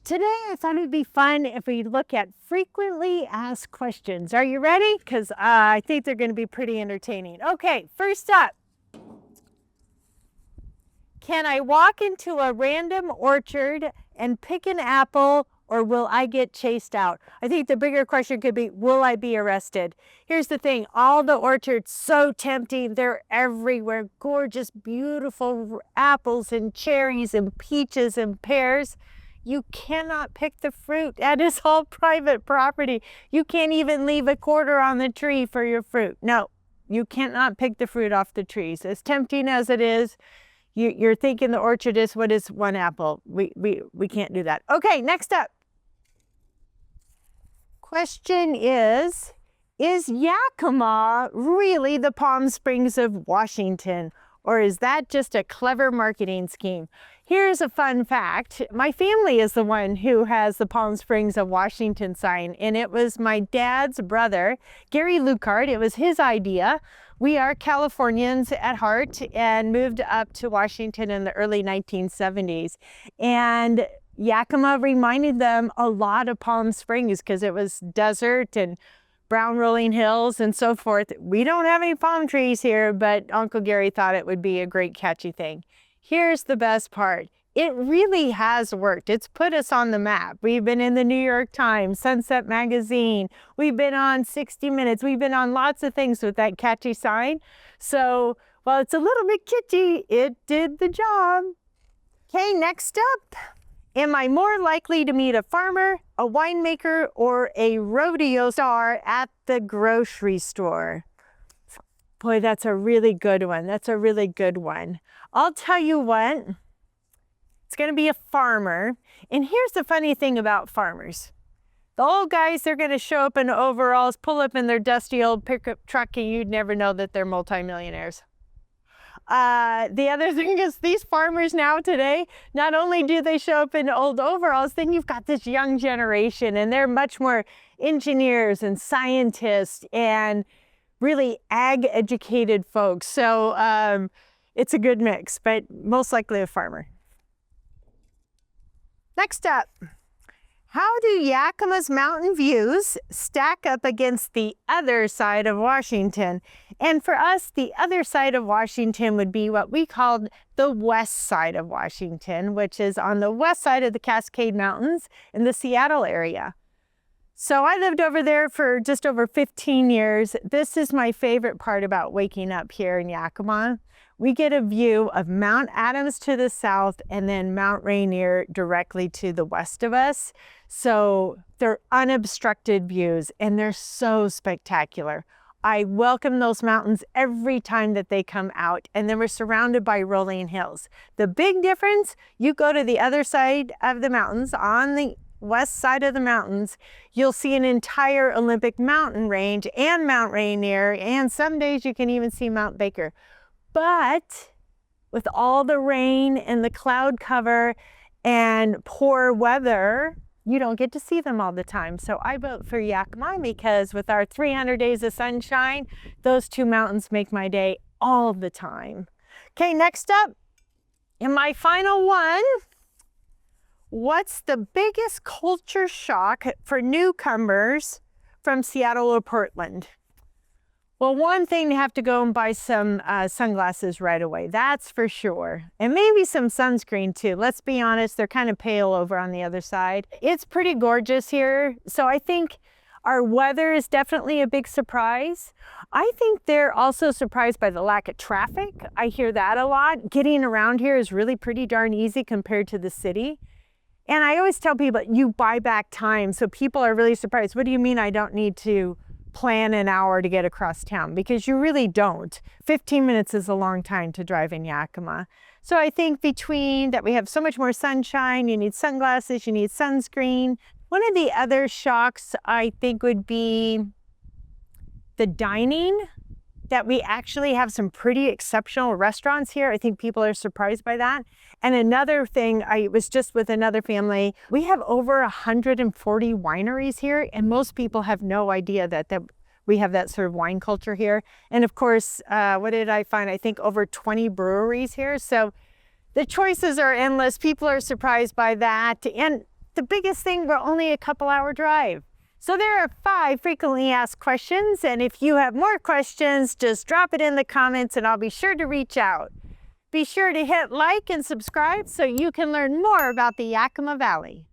Today I thought it'd be fun if we look at frequently asked questions. Are you ready? Because I think they're going to be pretty entertaining. Okay, first up. Can I walk into a random orchard and pick an apple, or will I get chased out? I think the bigger question could be, will I be arrested? Here's the thing, all the orchards, so tempting. They're everywhere. Gorgeous, beautiful apples and cherries and peaches and pears. You cannot pick the fruit. That is all private property. You can't even leave a quarter on the tree for your fruit. No, you cannot pick the fruit off the trees. As tempting as it is, you're thinking the orchard is, what is one apple? We can't do that. Okay, next up. Question is Yakima really the Palm Springs of Washington? Or is that just a clever marketing scheme? Here's a fun fact. My family is the one who has the Palm Springs of Washington sign, and it was my dad's brother, Gary Lucart. It was his idea. We are Californians at heart and moved up to Washington in the early 1970s. And Yakima reminded them a lot of Palm Springs because it was desert and brown rolling hills and so forth. We don't have any palm trees here, but Uncle Gary thought it would be a great catchy thing. Here's the best part. It really has worked. It's put us on the map. We've been in the New York Times, Sunset Magazine. We've been on 60 Minutes. We've been on lots of things with that catchy sign. So while it's a little bit kitschy, it did the job. Okay, next up. Am I more likely to meet a farmer, a winemaker, or a rodeo star at the grocery store? Boy, that's a really good one. That's a really good one. I'll tell you what, it's going to be a farmer. And here's the funny thing about farmers. The old guys, they're going to show up in overalls, pull up in their dusty old pickup truck, and you'd never know that they're multimillionaires. The other thing is these farmers now today, not only do they show up in old overalls, then you've got this young generation, and they're much more engineers and scientists and really ag educated folks. So it's a good mix, but most likely a farmer. Next up. How do Yakima's mountain views stack up against the other side of Washington? And for us, the other side of Washington would be what we called the west side of Washington, which is on the west side of the Cascade Mountains in the Seattle area. So I lived over there for just over 15 years. This is my favorite part about waking up here in Yakima. We get a view of Mount Adams to the south and then Mount Rainier directly to the west of us. So they're unobstructed views and they're so spectacular. I welcome those mountains every time that they come out, and then we're surrounded by rolling hills. The big difference, you go to the other side of the mountains, on the west side of the mountains, you'll see an entire Olympic mountain range and Mount Rainier, and some days you can even see Mount Baker. But with all the rain and the cloud cover and poor weather, you don't get to see them all the time. So I vote for Yakima because with our 300 days of sunshine, those two mountains make my day all the time. Okay, next up, in my final one, what's the biggest culture shock for newcomers from Seattle or Portland? Well, one thing, they have to go and buy some sunglasses right away. That's for sure. And maybe some sunscreen too. Let's be honest, they're kind of pale over on the other side. It's pretty gorgeous here. So I think our weather is definitely a big surprise. I think they're also surprised by the lack of traffic. I hear that a lot. Getting around here is really pretty darn easy compared to the city. And I always tell people, you buy back time. So people are really surprised. What do you mean I don't need to plan an hour to get across town? Because you really don't. 15 minutes is a long time to drive in Yakima. So I think between that we have so much more sunshine, you need sunglasses, you need sunscreen. One of the other shocks I think would be the dining, that we actually have some pretty exceptional restaurants here. I think people are surprised by that. And another thing, I was just with another family, we have over 140 wineries here, and most people have no idea that we have that sort of wine culture here. And of course, what did I find? I think over 20 breweries here. So the choices are endless. People are surprised by that. And the biggest thing, we're only a couple-hour drive. So there are 5 frequently asked questions, and if you have more questions, just drop it in the comments and I'll be sure to reach out. Be sure to hit like and subscribe so you can learn more about the Yakima Valley.